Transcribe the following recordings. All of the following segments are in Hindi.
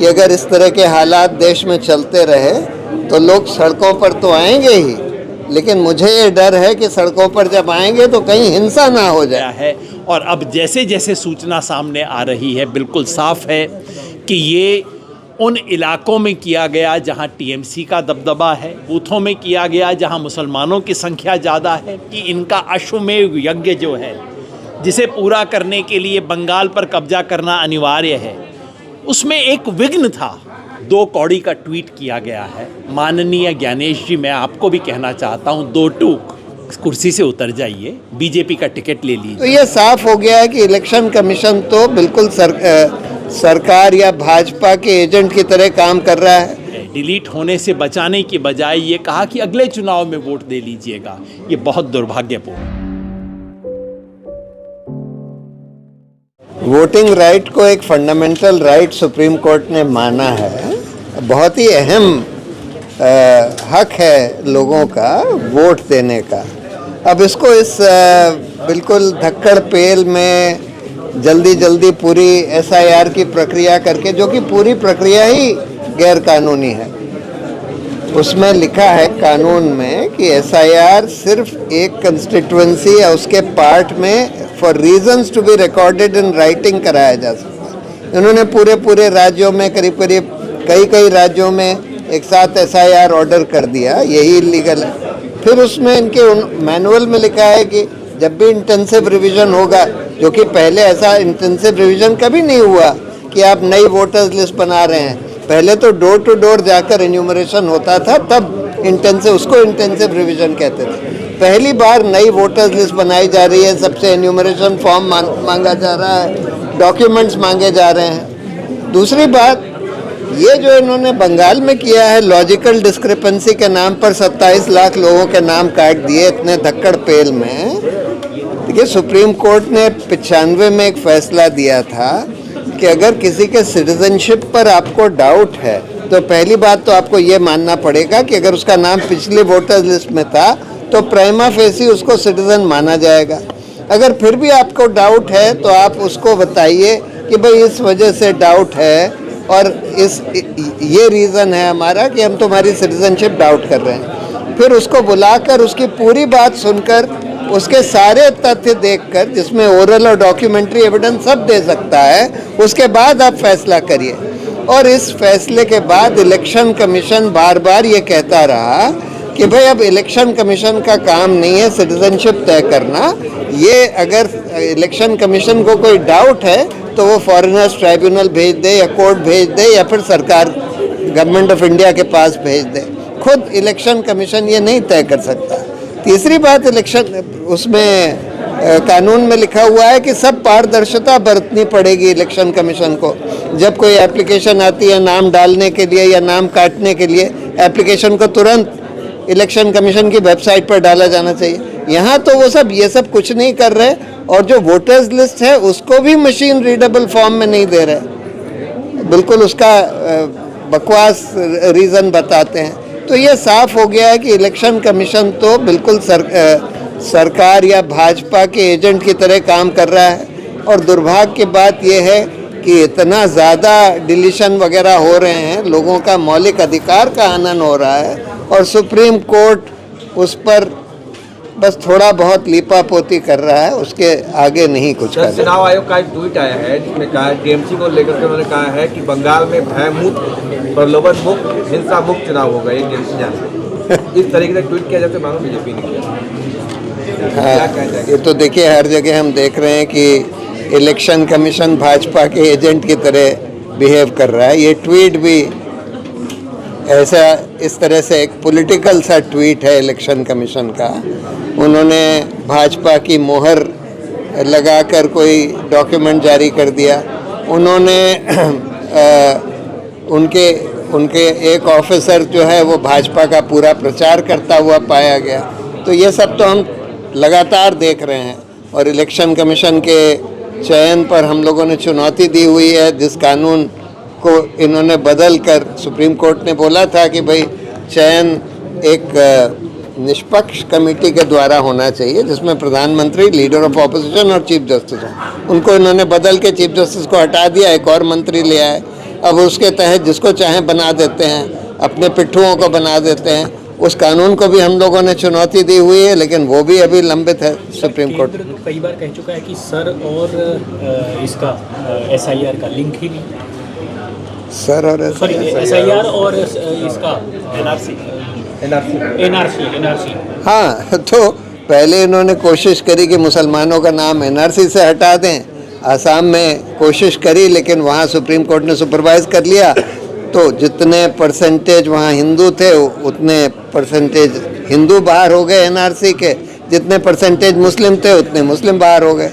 कि अगर इस तरह के हालात देश में चलते रहे तो लोग सड़कों पर तो आएंगे ही, लेकिन मुझे ये डर है कि सड़कों पर जब आएंगे तो कहीं हिंसा ना हो जाए है। और अब जैसे जैसे सूचना सामने आ रही है, बिल्कुल साफ है कि ये उन इलाकों में किया गया जहां टीएमसी का दबदबा है, बूथों में किया गया जहां मुसलमानों की संख्या ज़्यादा है, कि इनका अश्वमेध यज्ञ जो है जिसे पूरा करने के लिए बंगाल पर कब्जा करना अनिवार्य है, उसमें एक विघ्न था। 2 कौड़ी का ट्वीट किया गया है। माननीय ज्ञानेश जी, मैं आपको भी कहना चाहता हूँ, 2 टूक कुर्सी से उतर जाइए, बीजेपी का टिकट ले लीजिए। तो ये साफ हो गया है कि इलेक्शन कमीशन तो बिल्कुल सरकार या भाजपा के एजेंट की तरह काम कर रहा है। डिलीट होने से बचाने की बजाय ये कहा कि अगले चुनाव में वोट दे लीजिएगा। ये बहुत दुर्भाग्यपूर्ण। वोटिंग राइट को एक फंडामेंटल राइट सुप्रीम कोर्ट ने माना है। बहुत ही अहम हक है लोगों का वोट देने का। अब इसको इस बिल्कुल धक्कड़ पेल में जल्दी पूरी एसआईआर की प्रक्रिया करके, जो कि पूरी प्रक्रिया ही गैर कानूनी है। उसमें लिखा है कानून में कि एसआईआर सिर्फ एक कंस्टिट्यूएंसी या उसके पार्ट में for reasons to be recorded in writing कराया जा सकता है। इन्होंने पूरे राज्यों में करीब कई राज्यों में एक साथ एसआईआर ऑर्डर कर दिया, यही इलीगल है। फिर उसमें इनके मैनुअल में लिखा है कि जब भी इंटेंसिव रिवीजन होगा, जो कि पहले ऐसा इंटेंसिव रिवीजन कभी नहीं हुआ कि आप नई वोटर्स लिस्ट बना रहे हैं। पहले तो डोर टू डोर जाकर एन्यूमरेशन होता था, तब उसको इंटेंसिव रिवीजन कहते थे। पहली बार नई वोटर्स लिस्ट बनाई जा रही है, सबसे एन्यूमरेशन फॉर्म मांगा जा रहा है, डॉक्यूमेंट्स मांगे जा रहे हैं। दूसरी बात, ये जो इन्होंने बंगाल में किया है, लॉजिकल डिस्क्रिपेंसी के नाम पर 27 लाख लोगों के नाम काट दिए इतने धक्कड़ पेल में। देखिए, सुप्रीम कोर्ट ने 95 में एक फैसला दिया था कि अगर किसी के सिटीजनशिप पर आपको डाउट है तो पहली बात तो आपको ये मानना पड़ेगा कि अगर उसका नाम पिछली वोटर्स लिस्ट में था तो प्राइमा फेसी उसको सिटीजन माना जाएगा। अगर फिर भी आपको डाउट है तो आप उसको बताइए कि भाई इस वजह से डाउट है और ये रीज़न है हमारा कि हम तुम्हारी सिटीजनशिप डाउट कर रहे हैं। फिर उसको बुलाकर उसकी पूरी बात सुनकर, उसके सारे तथ्य देखकर, जिसमें ओरल और डॉक्यूमेंट्री एविडेंस सब दे सकता है, उसके बाद आप फैसला करिए। और इस फैसले के बाद इलेक्शन कमीशन बार ये कहता रहा कि भाई अब इलेक्शन कमीशन का काम नहीं है सिटीजनशिप तय करना। ये अगर इलेक्शन कमीशन को कोई डाउट है तो वो फॉरेनर्स ट्राइब्यूनल भेज दे या कोर्ट भेज दे या फिर सरकार गवर्नमेंट ऑफ इंडिया के पास भेज दे। खुद इलेक्शन कमीशन ये नहीं तय कर सकता। तीसरी बात, इलेक्शन उसमें कानून में लिखा हुआ है कि सब पारदर्शिता बरतनी पड़ेगी इलेक्शन कमीशन को। जब कोई एप्लीकेशन आती है नाम डालने के लिए या नाम काटने के लिए, एप्लीकेशन को तुरंत इलेक्शन कमीशन की वेबसाइट पर डाला जाना चाहिए। यहाँ तो वो सब ये सब कुछ नहीं कर रहे, और जो वोटर्स लिस्ट है उसको भी मशीन रीडेबल फॉर्म में नहीं दे रहे, बिल्कुल उसका बकवास रीज़न बताते हैं। तो ये साफ हो गया है कि इलेक्शन कमीशन तो बिल्कुल सरकार या भाजपा के एजेंट की तरह काम कर रहा है। और दुर्भाग्य की बात यह है कि इतना ज़्यादा डिलीशन वगैरह हो रहे हैं, लोगों का मौलिक अधिकार का हनन हो रहा है, और सुप्रीम कोर्ट उस पर बस थोड़ा बहुत लीपापोती कर रहा है, उसके आगे नहीं कुछ कर रहा है। चुनाव आयोग का एक ट्वीट आया है जिसमें कहा है, टीएमसी को लेकर के उन्होंने कहा है कि बंगाल में भय मुक्त, प्रलोभन मुक्त, हिंसा मुक्त चुनाव होगा। ये इस तरीके से ट्वीट किया जाता है, मानो बीजेपी ने किया। हाँ, ये तो देखिए हर जगह हम देख रहे हैं कि इलेक्शन कमीशन भाजपा के एजेंट की तरह बिहेव कर रहा है। ये ट्वीट भी ऐसा इस तरह से एक पॉलिटिकल सा ट्वीट है इलेक्शन कमीशन का। उन्होंने भाजपा की मोहर लगाकर कोई डॉक्यूमेंट जारी कर दिया। उन्होंने उनके एक ऑफिसर जो है वो भाजपा का पूरा प्रचार करता हुआ पाया गया। तो ये सब तो हम लगातार देख रहे हैं। और इलेक्शन कमीशन के चयन पर हम लोगों ने चुनौती दी हुई है, जिस कानून को इन्होंने बदल कर, सुप्रीम कोर्ट ने बोला था कि भाई चयन एक निष्पक्ष कमेटी के द्वारा होना चाहिए जिसमें प्रधानमंत्री, लीडर ऑफ ऑपोजिशन और चीफ जस्टिस हों। उनको इन्होंने बदल के चीफ जस्टिस को हटा दिया, एक और मंत्री ले आए। अब उसके तहत जिसको चाहे बना देते हैं, अपने पिट्ठुओं को बना देते हैं। उस कानून को भी हम लोगों ने चुनौती दी हुई है, लेकिन वो भी अभी लंबित है सुप्रीम कोर्ट। केंद्र कई बार कह चुका है कि सर और इसका SIR का लिंक ही नहीं। सर और सॉरी, SIR और इसका NRC। हाँ, तो पहले इन्होंने कोशिश करी कि मुसलमानों का नाम NRC से हटा दें। आसाम में कोशिश करी, लेकिन वहाँ सुप्रीम कोर्ट ने सुपरवाइज कर लिया। तो जितने परसेंटेज वहाँ हिंदू थे उतने परसेंटेज हिंदू बाहर हो गए NRC के, जितने परसेंटेज मुस्लिम थे उतने मुस्लिम बाहर हो गए।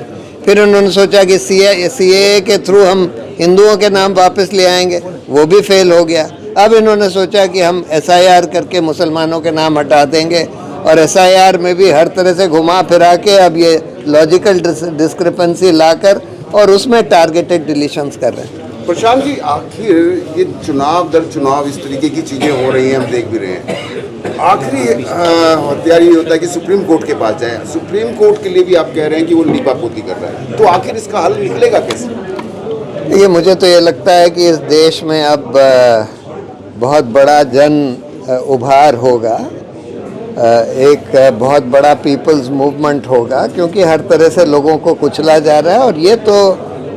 फिर उन्होंने सोचा कि CAA के थ्रू हम हिंदुओं के नाम वापस ले आएंगे, वो भी फेल हो गया। अब इन्होंने सोचा कि हम SIR करके मुसलमानों के नाम हटा देंगे, और SIR में भी हर तरह से घुमा फिरा के अब ये लॉजिकल डिस्क्रिपेंसी लाकर और उसमें टारगेटेड डिलीशंस कर रहे हैं। प्रशांत जी, आखिर ये चुनाव दर चुनाव इस तरीके की चीज़ें हो रही हैं, हम देख भी रहे हैं। आखिरी हथियार ये होता है कि सुप्रीम कोर्ट के पास जाए। सुप्रीम कोर्ट के लिए भी आप कह रहे हैं कि वो लीपापोती कर रहा है, तो आखिर इसका हल निकलेगा कैसे? ये मुझे तो ये लगता है कि इस देश में अब बहुत बड़ा जन उभार होगा, एक बहुत बड़ा पीपल्स मूवमेंट होगा, क्योंकि हर तरह से लोगों को कुचला जा रहा है। और ये तो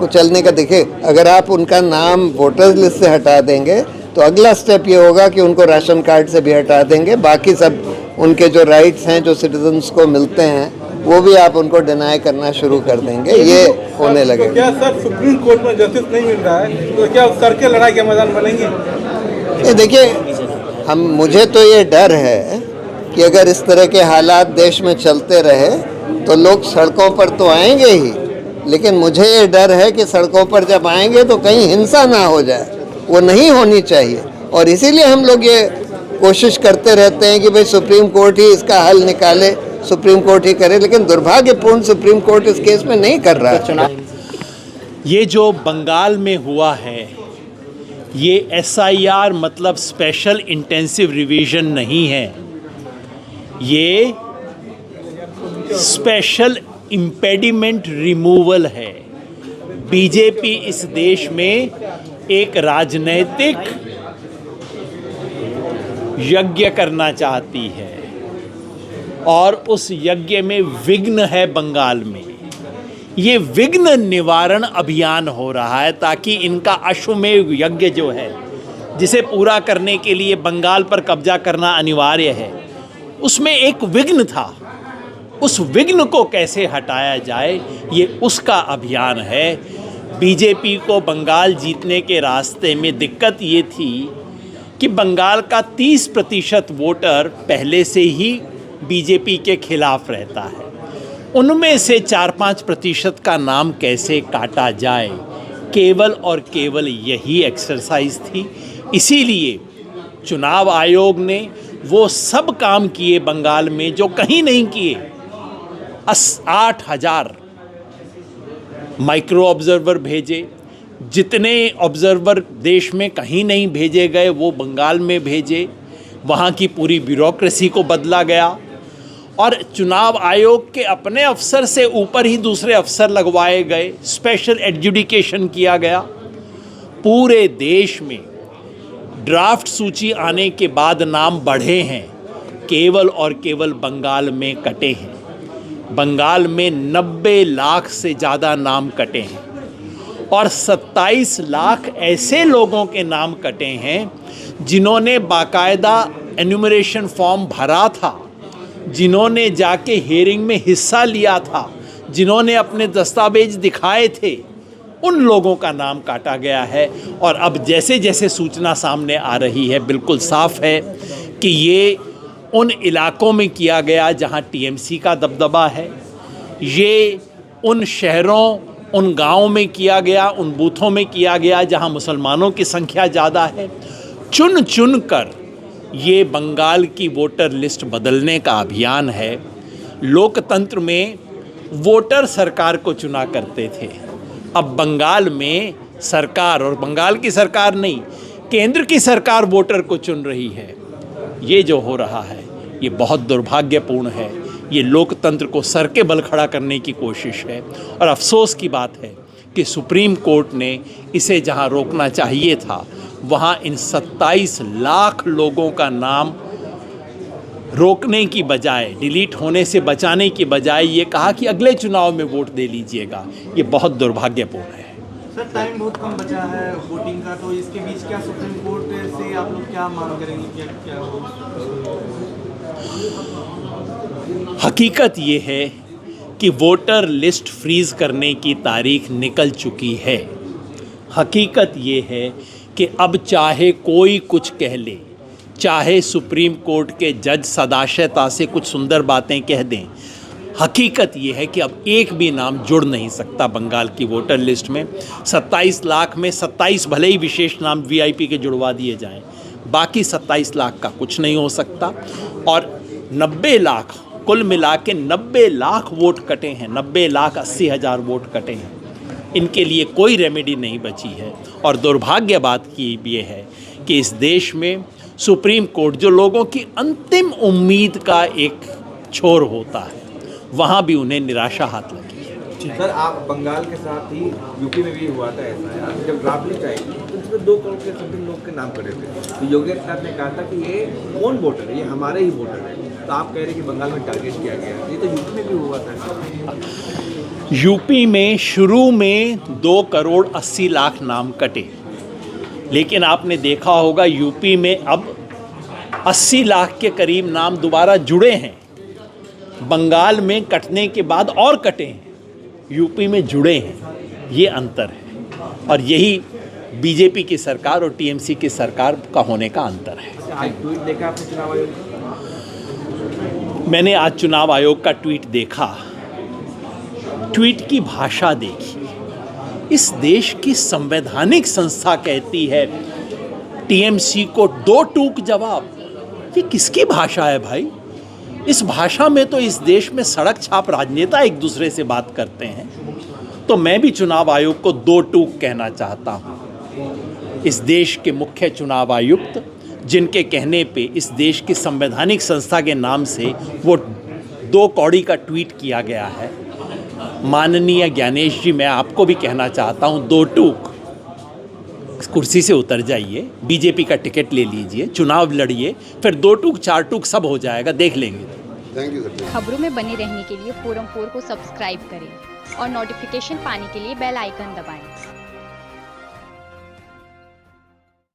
कुचलने का, देखिए, अगर आप उनका नाम वोटर्स लिस्ट से हटा देंगे तो अगला स्टेप ये होगा कि उनको राशन कार्ड से भी हटा देंगे। बाकी सब उनके जो राइट्स हैं, जो सिटीजन्स को मिलते हैं, वो भी आप उनको डिनाई करना शुरू कर देंगे। ये होने लगेगा। तो क्या सर सुप्रीम कोर्ट में जस्टिस नहीं मिल रहा है, तो क्या सर के लड़ाई के मैदान बनेंगे? ये देखिए, मुझे तो ये डर है कि अगर इस तरह के हालात देश में चलते रहे तो लोग सड़कों पर तो आएंगे ही, लेकिन मुझे ये डर है कि सड़कों पर जब आएंगे तो कहीं हिंसा ना हो जाए। वो नहीं होनी चाहिए, और इसीलिए हम लोग ये कोशिश करते रहते हैं कि भाई सुप्रीम कोर्ट ही इसका हल निकाले, सुप्रीम कोर्ट ही करे। लेकिन दुर्भाग्यपूर्ण सुप्रीम कोर्ट इस केस में नहीं कर रहा है। ये जो बंगाल में हुआ है, ये SIR मतलब स्पेशल इंटेंसिव रिवीजन नहीं है, ये स्पेशल इम्पेडिमेंट रिमूवल है। बीजेपी इस देश में एक राजनैतिक यज्ञ करना चाहती है, और उस यज्ञ में विघ्न है बंगाल में। ये विघ्न निवारण अभियान हो रहा है ताकि इनका अश्वमेध यज्ञ जो है, जिसे पूरा करने के लिए बंगाल पर कब्जा करना अनिवार्य है, उसमें एक विघ्न था। उस विघ्न को कैसे हटाया जाए, ये उसका अभियान है। बीजेपी को बंगाल जीतने के रास्ते में दिक्कत ये थी कि बंगाल का 30% वोटर पहले से ही बीजेपी के खिलाफ रहता है। उनमें से 4-5% का नाम कैसे काटा जाए, केवल और केवल यही एक्सरसाइज थी। इसीलिए चुनाव आयोग ने वो सब काम किए बंगाल में जो कहीं नहीं किए। 8,000 माइक्रो ऑब्जर्वर भेजे, जितने ऑब्जर्वर देश में कहीं नहीं भेजे गए वो बंगाल में भेजे। वहाँ की पूरी ब्यूरोक्रेसी को बदला गया, और चुनाव आयोग के अपने अफसर से ऊपर ही दूसरे अफसर लगवाए गए। स्पेशल एडजुडिकेशन किया गया। पूरे देश में ड्राफ्ट सूची आने के बाद नाम बढ़े हैं, केवल और केवल बंगाल में कटे हैं। बंगाल में 90 लाख से ज़्यादा नाम कटे हैं, और 27 लाख ऐसे लोगों के नाम कटे हैं जिन्होंने बाकायदा एन्यूमरेशन फॉर्म भरा था, जिन्होंने जाके हियरिंग में हिस्सा लिया था, जिन्होंने अपने दस्तावेज दिखाए थे, उन लोगों का नाम काटा गया है। और अब जैसे जैसे सूचना सामने आ रही है, बिल्कुल साफ है कि ये उन इलाकों में किया गया जहां TMC का दबदबा है, ये उन शहरों, उन गांवों में किया गया, उन बूथों में किया गया जहां मुसलमानों की संख्या ज़्यादा है। चुन चुन कर ये बंगाल की वोटर लिस्ट बदलने का अभियान है। लोकतंत्र में वोटर सरकार को चुना करते थे, अब बंगाल में सरकार, और बंगाल की सरकार नहीं, केंद्र की सरकार वोटर को चुन रही है। ये जो हो रहा है ये बहुत दुर्भाग्यपूर्ण है। ये लोकतंत्र को सर के बल खड़ा करने की कोशिश है, और अफसोस की बात है कि सुप्रीम कोर्ट ने इसे जहां रोकना चाहिए था वहां इन 27 लाख लोगों का नाम रोकने की बजाय, डिलीट होने से बचाने की बजाय ये कहा कि अगले चुनाव में वोट दे लीजिएगा। ये बहुत दुर्भाग्यपूर्ण है। सर टाइम बहुत कम बचा है वोटिंग का, तो इसके बीच क्या सुप्रीम कोर्ट से आप लोग क्या मांग करेंगे, क्या हकीकत ये है कि वोटर लिस्ट फ्रीज करने की तारीख निकल चुकी है। हकीकत ये है कि अब चाहे कोई कुछ कह ले, चाहे सुप्रीम कोर्ट के जज सदाशयता से कुछ सुंदर बातें कह दें, हकीकत ये है कि अब एक भी नाम जुड़ नहीं सकता बंगाल की वोटर लिस्ट में। 27 लाख में 27 भले ही विशेष नाम वीआईपी के जुड़वा दिए जाएं, बाकी 27 लाख का कुछ नहीं हो सकता। और 90 लाख कुल मिला के 90 लाख वोट कटे हैं, 90,80,000 वोट कटे हैं। इनके लिए कोई रेमेडी नहीं बची है। और दुर्भाग्य बात की ये है कि इस देश में सुप्रीम कोर्ट, जो लोगों की अंतिम उम्मीद का एक छोर होता है, वहाँ भी उन्हें निराशा हाथ लगी है। सर आप बंगाल के साथ ही यूपी में भी हुआ था ऐसा, जब ड्राफ्ट लिस्ट आई तो उसमें 2 करोड़ के समथिंग लोग के नाम कटे थे, तो योगी आदित्यनाथ ने कहा था कि ये कौन वोटर है, ये हमारे ही वोटर है। तो आप कह रहे हैं कि बंगाल में टारगेट किया गया, ये तो यूपी में भी हुआ था। यूपी में शुरू में 2 करोड़ 80 लाख नाम कटे, लेकिन आपने देखा होगा यूपी में अब 80 लाख के करीब नाम दोबारा जुड़े हैं। बंगाल में कटने के बाद और कटे हैं, यूपी में जुड़े हैं। ये अंतर है और यही बीजेपी की सरकार और टीएमसी की सरकार का होने का अंतर है। आज ट्वीट देखा आपने चुनाव आयोग? मैंने आज चुनाव आयोग का ट्वीट देखा, ट्वीट की भाषा देखी। इस देश की संवैधानिक संस्था कहती है टीएमसी को 2 टूक जवाब। ये किसकी भाषा है भाई? इस भाषा में तो इस देश में सड़क छाप राजनेता एक दूसरे से बात करते हैं। तो मैं भी चुनाव आयोग को 2 टूक कहना चाहता हूँ। इस देश के मुख्य चुनाव आयुक्त, जिनके कहने पे इस देश की संवैधानिक संस्था के नाम से वो 2 कौड़ी का ट्वीट किया गया है, माननीय ज्ञानेश जी, मैं आपको भी कहना चाहता हूँ 2 टूक। कुर्सी से उतर जाइए, बीजेपी का टिकट ले लीजिए, चुनाव लड़िए, फिर 2 टूक 4 टूक सब हो जाएगा, देख लेंगे। Thank you sir. खबरों में बने रहने के लिए फोरम 4 को सब्सक्राइब करें और नोटिफिकेशन पाने के लिए बेल आइकन दबाएं।